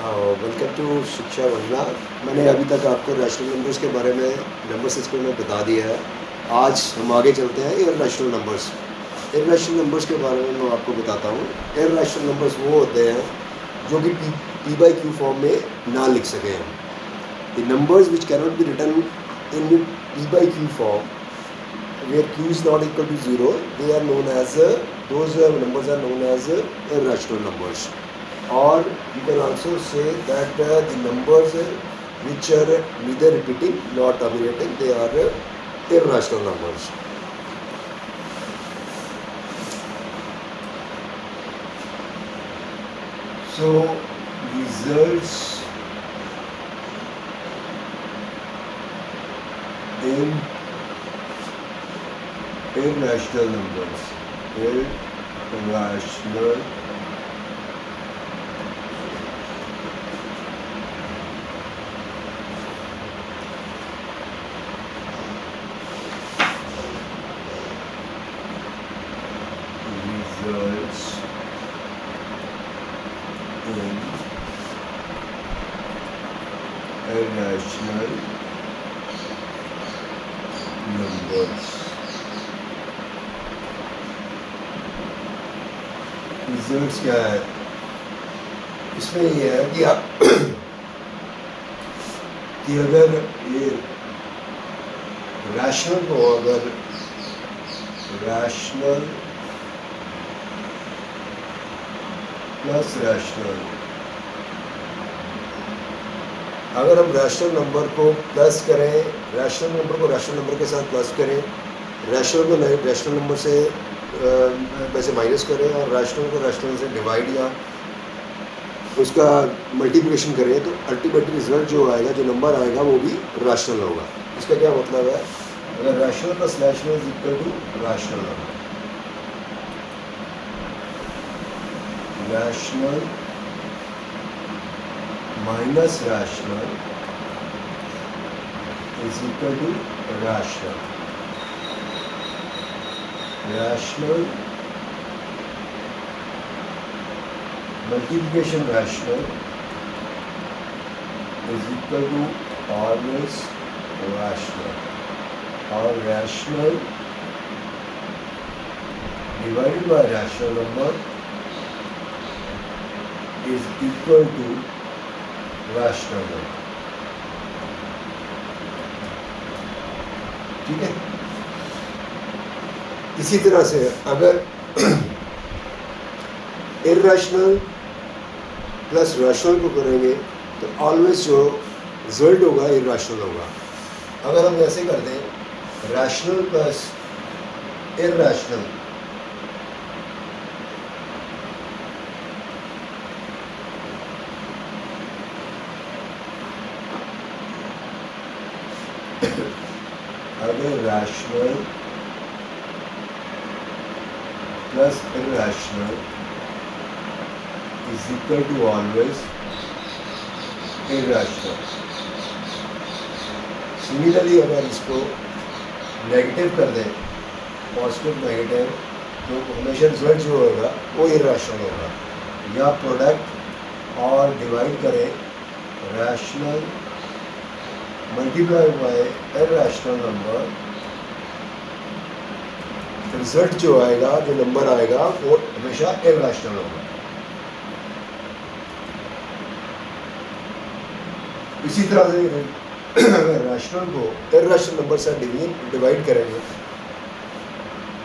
Welcome to शिक्षा वंदना। मैंने अभी तक आपको रैशनल नंबर्स के बारे में नंबर सिस्टम में बता दिया है। आज हम आगे चलते हैं इररेशनल नंबर्स। इररेशनल नंबर्स के बारे में मैं आपको बताता हूँ। इररेशनल नंबर्स वो होते हैं जो कि पी बाई क्यू फॉर्म में ना लिख सके हम। The numbers which cannot be written in P by Q form where q is not equal to 0, they are known as those numbers are known as irrational numbers. Or you can also say that the numbers which are neither repeating nor terminating, they are irrational numbers. So results in irrational numbers. Irrational results in irrational numbers. Results क्या है? इसमें ये है कि आप कि अगर ये रैशनल को अगर रैशनल प्लस रैशनल, अगर हम रैशनल नंबर को प्लस करें, रैशनल नंबर को रैशनल नंबर के साथ प्लस करें, रैशनल को रैशनल नंबर से वैसे माइनस करें और रैशनल को रैशनल से डिवाइड या उसका मल्टीप्लिकेशन करें, तो अल्टीमेटली रिजल्ट जो आएगा, जो नंबर आएगा वो भी रैशनल होगा। इसका क्या मतलब है? अगर rational plus rational is equal to rational number, rational minus rational is equal to rational, rational multiplication rational is equal to always rational, or rational divided by rational number is equal to rational number. ठीक है? इसी तरह से अगर irrational plus rational को करेंगे तो always जो रिजल्ट होगा इररेशनल होगा। अगर हम ऐसे कर दें रैशनल प्लस इररेशनल, अगर rational plus irrational is equal to always irrational. Similarly अगर इसको नेगेटिव कर दें, पॉजिटिव नेगेटिव, तो हमेशा रिजल्ट जो होगा वो इररेशनल होगा। या प्रोडक्ट और डिवाइड करें rational multiply by irrational number, result जो आएगा, जो नंबर आएगा वो हमेशा इररेशनल होगा। इसी तरह से अगर रैशनल को इररेशनल नंबर से डिवाइड करेंगे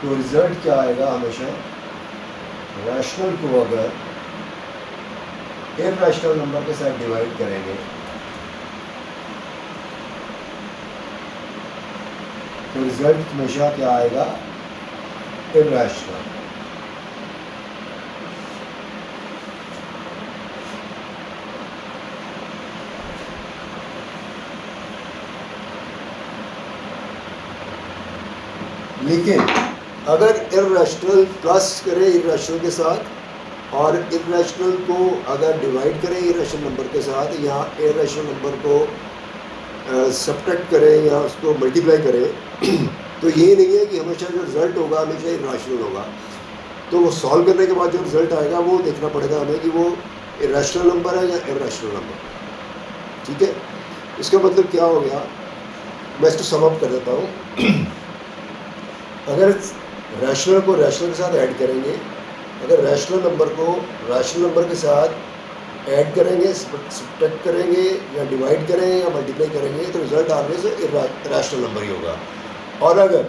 तो रिजल्ट क्या आएगा? हमेशा रैशनल को अगर इररेशनल नंबर के साथ डिवाइड करेंगे तो रिजल्ट हमेशा क्या आएगा? इररेशनल। लेकिन अगर इररेशनल प्लस करें इररेशनल के साथ और इररेशनल को अगर डिवाइड करें इररेशनल नंबर के साथ, या इररेशनल नंबर को सब्ट्रैक्ट करें या उसको मल्टीप्लाई करें तो ये नहीं है कि हमेशा जो रिज़ल्ट होगा हमेशा इररेशनल होगा। तो वो सॉल्व करने के बाद जो रिज़ल्ट आएगा वो देखना पड़ेगा हमें कि वो इरेशनल नंबर है या इरेशनल नंबर, ठीक है। इसका मतलब क्या हो गया, मैं इसको सम अप कर देता हूँ। अगर रैशनल को रैशनल के साथ ऐड करेंगे, अगर रैशनल नंबर को रैशनल नंबर के साथ ऐड करेंगे, सब्ट्रैक्ट करेंगे या डिवाइड करेंगे या मल्टीप्लाई करेंगे तो रिजल्ट ऑलवेज इरेशनल नंबर ही होगा। और अगर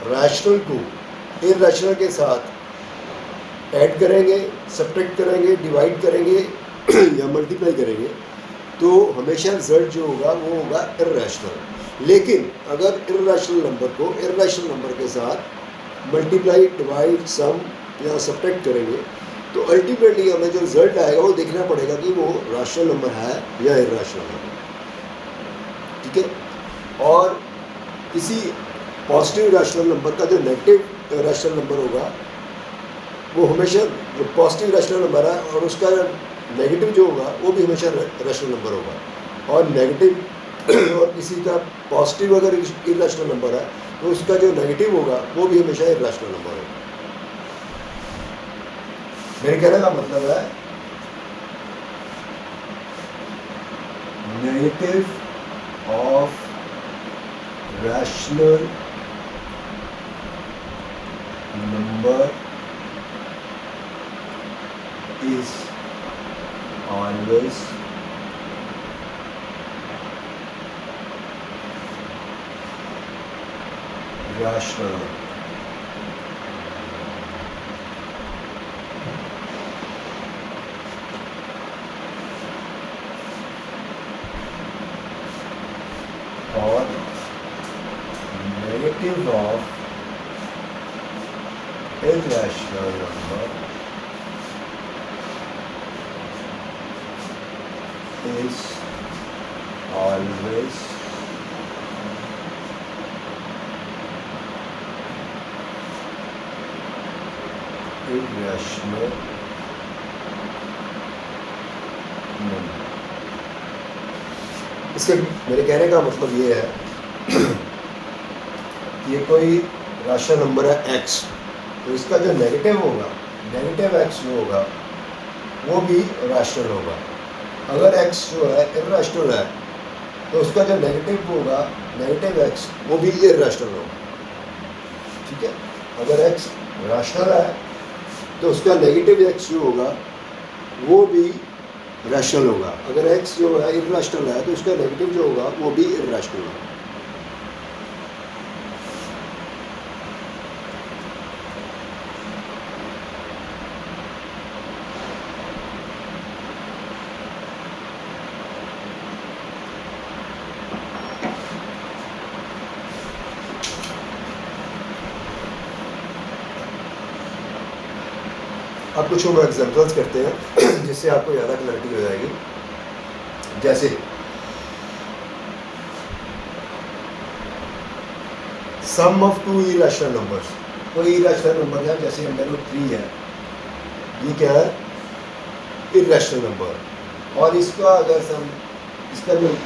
रैशनल को इरेशनल के साथ ऐड करेंगे, सब्ट्रैक्ट करेंगे, डिवाइड करेंगे या मल्टीप्लाई करेंगे तो हमेशा रिजल्ट जो होगा वो होगा इरेशनल। लेकिन अगर इरेशनल नंबर को इरेशनल नंबर के साथ मल्टीप्लाई, डिवाइड, सम या सब्ट्रैक्ट करेंगे तो अल्टीमेटली हमें जो रिजल्ट आएगा वो देखना पड़ेगा कि वो रैशनल नंबर है या इरेशनल नंबर, ठीक है। और किसी पॉजिटिव रैशनल नंबर का जो नेगेटिव रैशनल नंबर होगा वो हमेशा, जो पॉजिटिव रैशनल नंबर है और उसका नेगेटिव जो होगा वो भी हमेशा रैशनल नंबर होगा। और नेगेटिव और किसी का पॉजिटिव अगर इरेशनल नंबर है तो उसका जो नेगेटिव होगा वो भी हमेशा इरेशनल नंबर होगा। मेरे कहने का मतलब है negative of rational number is always rational. और negative of irrational number is always irrational number। इसके मेरे कहने का मतलब ये है कि ये कोई रैशनल नंबर है x, तो इसका जो नेगेटिव होगा, नेगेटिव x जो होगा वो भी रैशनल होगा। अगर x जो है इरेशनल है तो उसका जो नेगेटिव होगा, नेगेटिव x, वो भी इरेशनल होगा, ठीक है। अगर x रैशनल है तो उसका नेगेटिव x जो होगा वो भी रैशनल होगा। अगर x जो है इरेशनल है तो उसका नेगेटिव जो होगा वो भी इरेशनल होगा। अब कुछ हम एग्जाम्पल्स करते हैं जिससे आपको ज़्यादा क्लैरिटी हो जाएगी। जैसे सम ऑफ टू इरेशनल नंबर्स, कोई इरेशनल नंबर है जैसे √3 है, ये क्या है, इरेशनल नंबर। और इसका अगर सम, इसका जो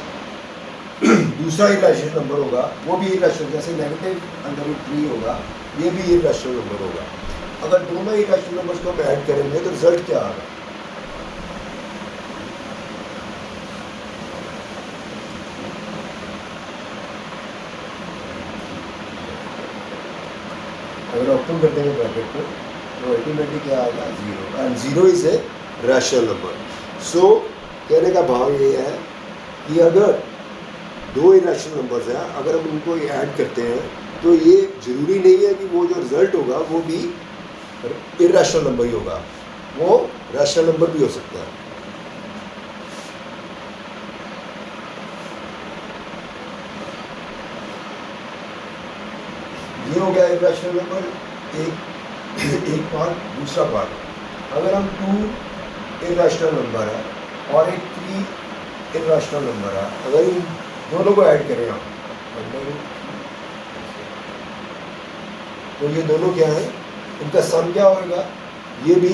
दूसरा इरेशनल नंबर होगा वो भी इरेशनल, जैसे -√3 होगा, ये भी इरेशनल नंबर होगा। अगर दोनों इरेशनल नंबर्स को हम ऐड करेंगे तो रिजल्ट क्या आएगा, अगर ओपन कर देंगे ब्रैकेट को तो अल्टीमेटली क्या आएगा, 0, and 0 is a rational number. So कहने का भाव ये है कि अगर दो इरेशनल नंबर्स हैं, अगर हम उनको ऐड करते हैं तो ये जरूरी नहीं है कि वो जो रिजल्ट होगा वो भी इरेशनल नंबर ही होगा, वो रैशनल नंबर भी हो सकता है। ये हो गया इरेशनल नंबर एक पार्ट। दूसरा पार्ट, अगर हम 2 इरेशनल नंबर है और एक 3 इरेशनल नंबर है, अगर इन दोनों को ऐड करें हम तो ये दोनों क्या है, इनका सम क्या होगा, ये भी,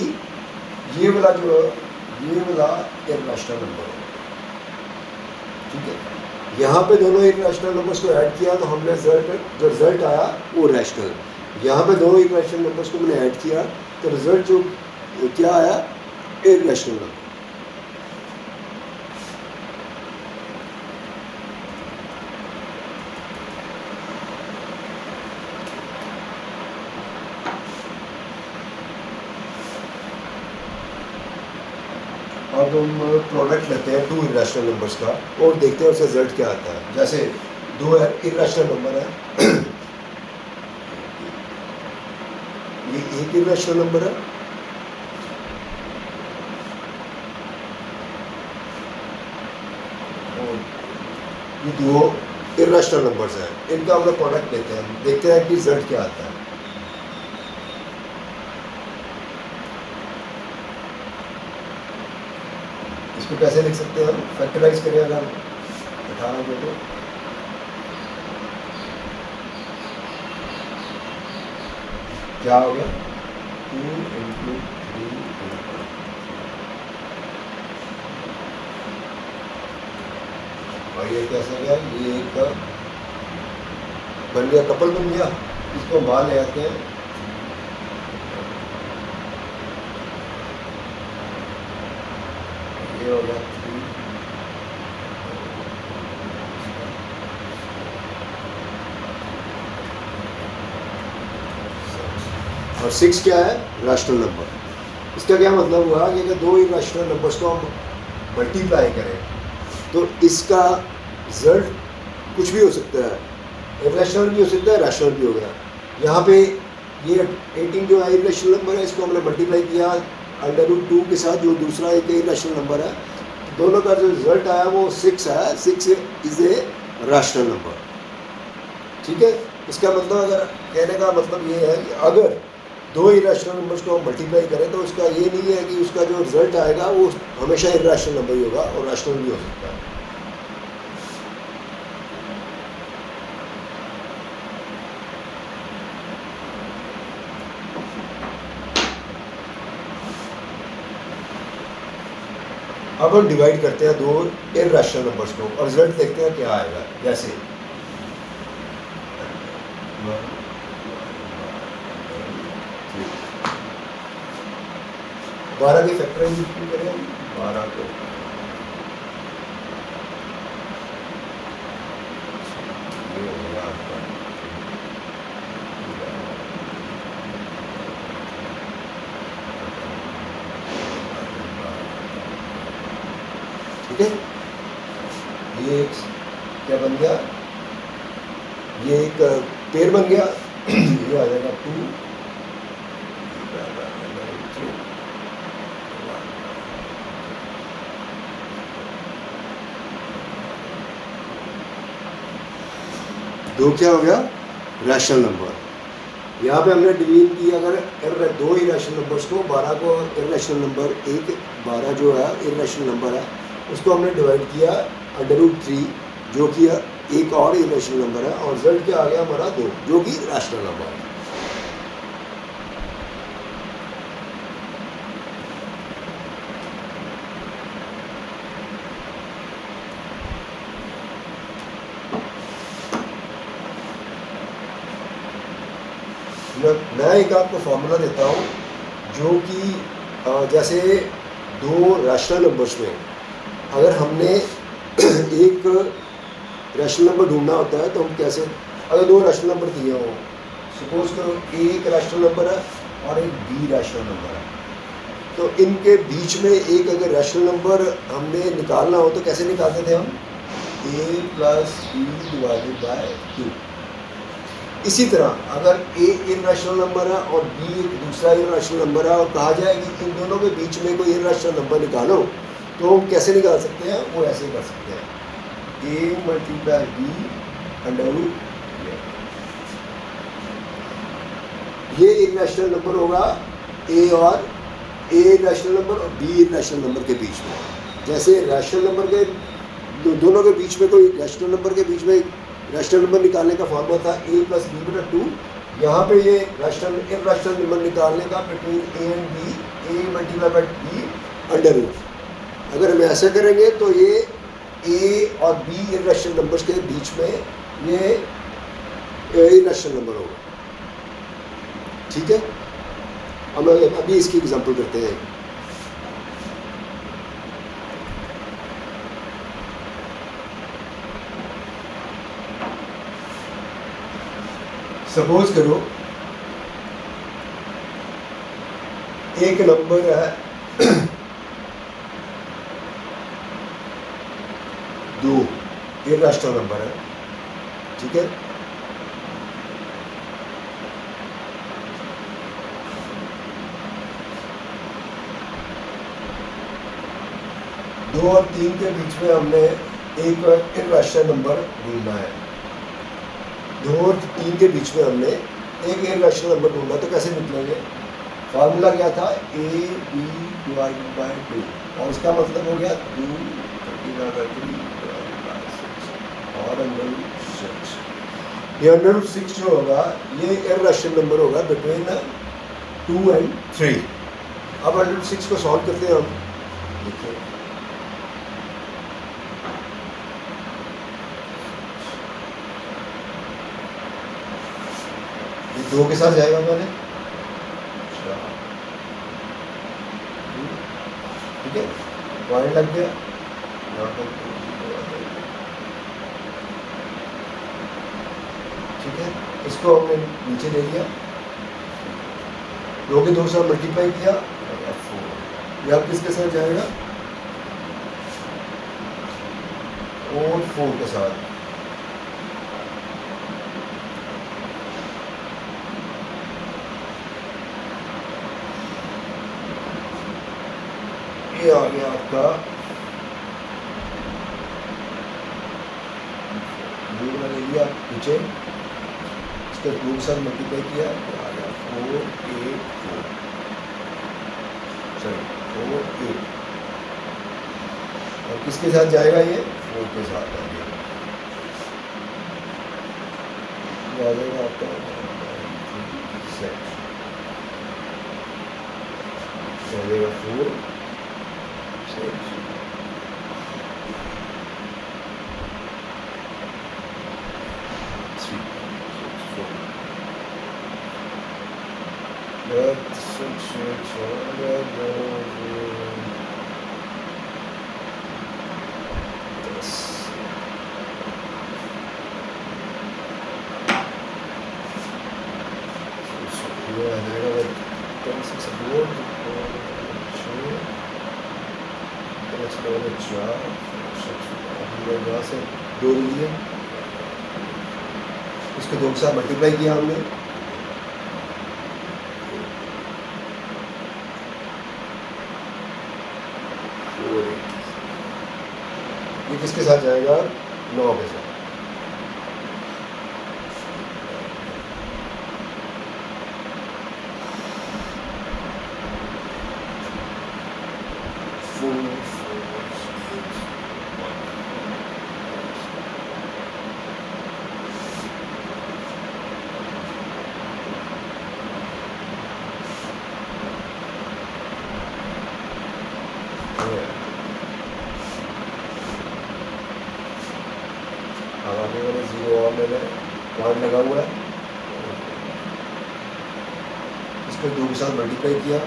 ये वाला जो है, ये वाला इरेशनल नंबर है, ठीक है। यहाँ पे दोनों इरेशनल नंबर्स को ऐड किया तो हमने जो रिजल्ट आया वो रैशनल। यहाँ पे दोनों इरेशनल नंबर्स को मैंने ऐड किया तो रिजल्ट जो क्या आया, इरेशनल नंबर। अब हम प्रोडक्ट लेते हैं 2 इरेशनल नंबर्स का और देखते हैं उसका रिजल्ट क्या आता है। जैसे 2 इरेशनल नंबर है, ये एक इरेशनल नंबर है, और ये 2 इरेशनल नंबर्स हैं। इनका हम लोग प्रोडक्ट लेते हैं, देखते हैं कि रिजल्ट क्या आता है। इसको कैसे लिख सकते हैं हम? फैक्टराइज करें अगर 18 को, तो क्या हो गया? 2 इंटू 3 और ये कैसे गया? ये एक बन गया, कपल बन गया। इसको हम बाहर ले आते हैं। ये हो गया 3 और 6 क्या है? Rational number. इसका क्या मतलब हुआ कि अगर 2 इरेशनल नंबर्स को हम मल्टीप्लाई करें तो इसका रिजल्ट कुछ भी हो सकता है, इरेशनल भी हो सकता है, रैशनल भी हो गया। यहाँ पे ये 18 जो है इरेशनल नंबर है, इसको हमने मल्टीप्लाई किया √2 के साथ, जो दूसरा एक इरेशनल नंबर है। दोनों का जो रिजल्ट आया वो 6 है। 6 इज़ ए रैशनल नंबर। ठीक है, इसका मतलब, अगर कहने का मतलब ये है कि अगर 2 इरेशनल नंबर्स को हम मल्टीप्लाई करें तो उसका ये नहीं है कि उसका जो रिजल्ट आएगा वो हमेशा इरेशनल नंबर ही होगा, और रैशनल भी हो सकता है। अब हम डिवाइड करते हैं 2 इरेशनल नंबर्स को और रिजल्ट देखते हैं क्या आएगा। जैसे 12 की फैक्टराइज करें, 12 को ठीक है, ये एक क्या बन गया? ये एक पेड़ बन गया। ये आ जाएगा 2 2 क्या हो गया? Rational number. यहाँ पे हमने डिवीजन की, अगर 2 इरेशनल नंबर्स को, 12 को इरेशनल नंबर, एक 12 जो है इरेशनल नंबर है, उसको हमने डिवाइड किया √3 जो कि एक और इरेशनल नंबर है, और रिजल्ट क्या आ गया हमारा? 2 जो कि रैशनल नंबर है। मैं एक आपको फॉर्मूला देता हूँ जो कि जैसे 2 रैशनल नंबर्स में अगर हमने एक रैशनल नंबर ढूंढना होता है तो हम कैसे, अगर 2 रैशनल नंबर दिए हों, सपोज करो एक रैशनल नंबर है और एक बी रैशनल नंबर है, तो इनके बीच में एक अगर रैशनल नंबर हमने निकालना हो तो कैसे निकालते थे हम? a + b / 2। इसी तरह अगर a इरेशनल नंबर है और b एक दूसरा इरेशनल नंबर है, और कहा जाए कि इन दोनों के बीच में कोई इरेशनल नंबर निकालो, तो हम कैसे निकाल सकते हैं? वो ऐसे कर सकते हैं, a × b √, ये इरेशनल नंबर होगा a और a इरेशनल नंबर और b इरेशनल नंबर के बीच में। जैसे रैशनल नंबर के दोनों के बीच में कोई रैशनल नंबर के बीच में रैशनल नंबर निकालने का फॉर्मूला था a + b/2। यहाँ पे ये इरेशनल नंबर निकालने का between a and b, a × b √। अगर हम ऐसा करेंगे तो ये a और b इरेशनल नंबर्स के बीच में ये इरेशनल नंबर होगा। ठीक है, हम अभी इसकी एग्जांपल करते हैं। सपोज करो एक नंबर है इर्रेशनल नंबर है, ठीक है। दो और तीन के बीच में हमने एक इर्रेशनल नंबर ढूंढना है। 2 और 3 के बीच में हमने एक इर्रेशनल नंबर ढूंढना, तो कैसे निकलेंगे? फार्मूला क्या था? AB/2 और इसका मतलब हो गया 2 और √6। ये √6 जो होगा ये इर्रेशनल नंबर होगा बिटवीन 2 and 3। अब √6 को सॉल्व करते हैं हम। देखिए ये 2 के साथ जाएगा मैंने, ठीक है, पॉइंट लग गया यहाँ पर, ठीक है। इसको हमने नीचे ले लिया, 2 के 2 से मल्टीप्लाई किया, 4। ये अब किसके साथ जाएगा? और 4 के साथ। ये आ गया आपका ले लिया नीचे, इसके 2 के साथ मल्टीप्लाई किया, आ गया 4 8। और किसके साथ जाएगा? ये 4 के साथ आ गया, आ जाएगा आपका सेट, आ जाएगा 4 6 3 4 यहाँ से 2 लिए, उसके 2 के साथ मल्टीप्लाई किया हमने, ये किसके साथ जाएगा? 9 के साथ। आगे वाले 0 और मैंने पॉइंट लगा हुआ है, इसको 2 के साथ मल्टीप्लाई किया,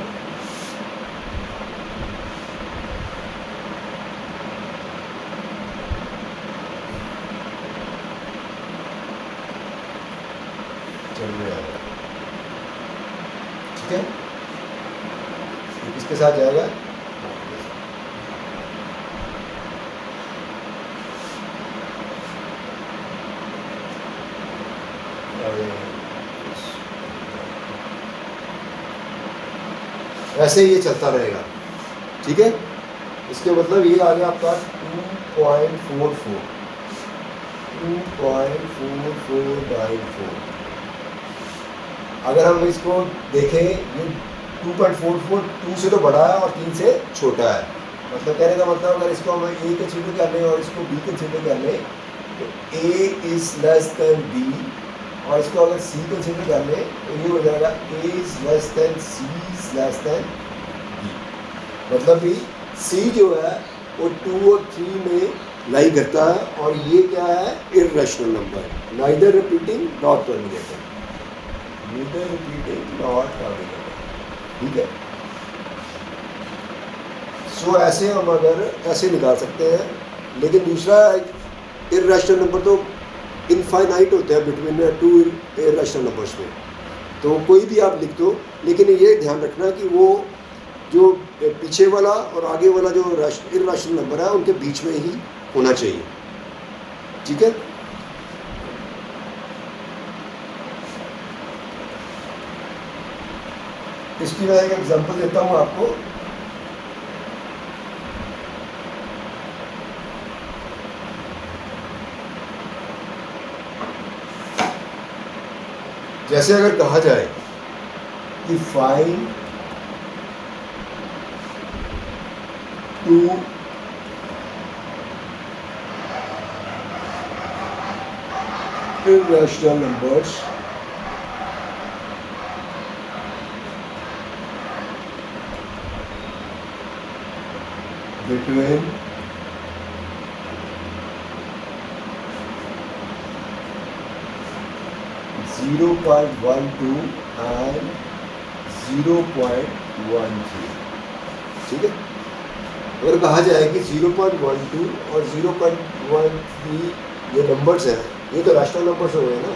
चल रहा है, ठीक है। किसके साथ जाएगा? ऐसे ये चलता रहेगा, ठीक है। इसके मतलब ये आ गया आपका 2.44 2.4494। अगर हम इसको देखें, ये 2.44 2 से तो बड़ा है और 3 से छोटा है, मतलब कहने का मतलब अगर इसको हम A कंसीडर कर लें और इसको B कंसीडर कर लें तो A is less than B, और इसको अगर C कंसीडर कर लें तो ये हो जाएगा A is less than C is less than B। मतलब भी C जो है वो 2 और 3 में लाई करता है, और ये क्या है? Irrational number, neither repeating not terminating, neither repeating not terminating, ठीक है। सो ऐसे हम अगर ऐसे निकाल सकते हैं, लेकिन दूसरा इर्रेशनल नंबर तो इनफाइनाइट होते हैं बिटवीन 2 इर्रेशनल नंबर्स में, तो कोई भी आप लिख दो, लेकिन ये ध्यान रखना कि वो जो पीछे वाला और आगे वाला जो इर्रेशनल नंबर है उनके बीच में ही होना चाहिए, ठीक है। इसकी मैं एक एग्जांपल देता हूँ आपको। जैसे अगर कहा जाए कि find two irrational numbers between 0.12 and 0.13। ठीक है। अगर कहा जाए कि 0.12 और 0.13 ये नंबर्स हैं, ये तो रैशनल नंबर्स हो गए ना,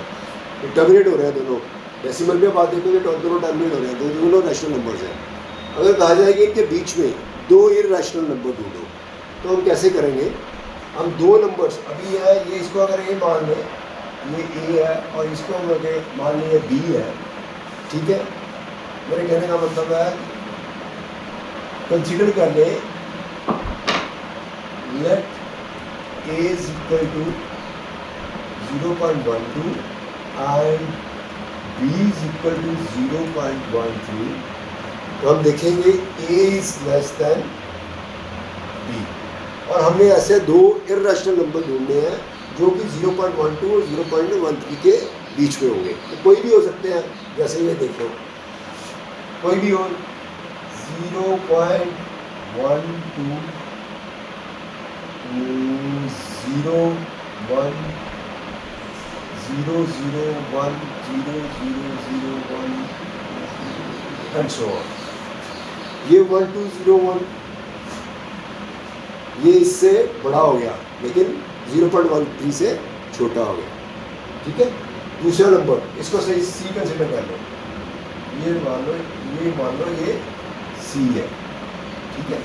तो टर्मिनेट हो रहे हैं दोनों। डेसिमल में बात देखोगे तो दोनों टर्मिनेट हो रहे हैं, दोनों रैशनल नंबर्स हैं। अगर कहा जाए कि इनके बीच में दो इरैशनल नंबर ढूंढो, तो हम कैसे करेंगे? हम दो नंबर्स, अभी है ये, इसको अगर ए मान लें, ये ए है, और इसको अगर मान लें ये बी है, ठीक है। मेरे कहने का मतलब है कंसीडर कर ले let A is equal to 0.12 and B is equal to 0.13। तो हम देखेंगे A is less than B, और हमने ऐसे दो इरैशनल नंबर ढूंढने हैं जो कि 0.12 और 0.13 के बीच में होंगे। तो कोई भी हो सकते हैं, जैसे ये देख लो, कोई भी हो, 0.12 0.1 0.01 0.001 एंड सो ऑन। ये 1201 ये इससे बड़ा हो गया, लेकिन 0.13 से छोटा हो गया, ठीक है। दूसरा नंबर, इसको सही सी कंसिडर कर लो, ये मान लो ये सी है, ठीक है।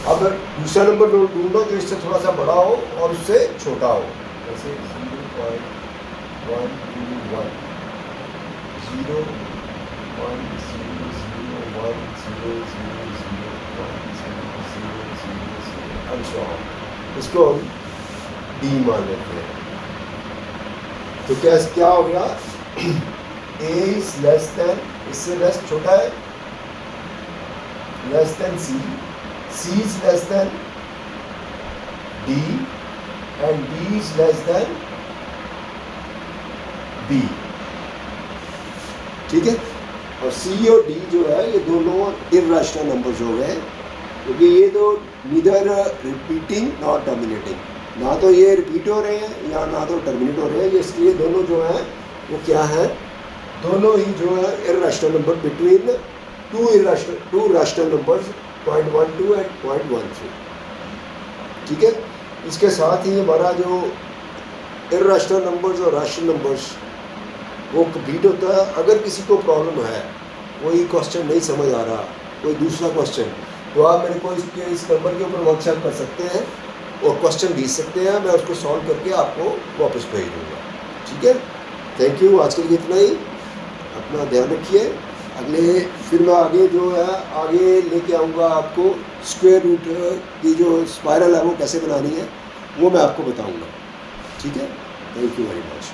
अब दूसरा नंबर ढूंढो जो इससे थोड़ा सा बड़ा हो और उससे छोटा हो, जैसे 0.121 0.001 इसको डी मान लेते हैं। तो क्या हो गया? ए इज लेस देन, इससे लेस छोटा है, less than C, C is less than D and D is less than B, ठीक है। और सी और डी जो है ये दोनों इरैशनल नंबर्स हो गए, क्योंकि ये तो नीदर रिपीटिंग नॉट टर्मिनेटिंग, ना तो ये रिपीट हो रहे हैं या ना तो टर्मिनेट हो रहे हैं, इसलिए दोनों जो हैं वो क्या है, दोनों ही जो है irrational number between two rational numbers 0.12 and 0.13, ठीक है। इसके साथ ही हमारा जो इरैशनल नंबर्स और रैशनल नंबर्स वो कंप्लीट होता है। अगर किसी को प्रॉब्लम है, कोई क्वेश्चन नहीं समझ आ रहा, कोई दूसरा क्वेश्चन, तो आप मेरे को इस नंबर के ऊपर व्हाट्सएप कर सकते हैं और क्वेश्चन भेज सकते हैं, मैं उसको सॉल्व करके आपको वापस भेज दूँगा, ठीक है। थैंक यू, आज के लिए इतना ही। अपना ध्यान रखिए। अगले फिर मैं आगे जो है आगे लेके आऊँगा आपको स्क्वायर रूट की जो स्पाइरल है वो कैसे बनानी है, वो मैं आपको बताऊँगा, ठीक है। Thank you very much.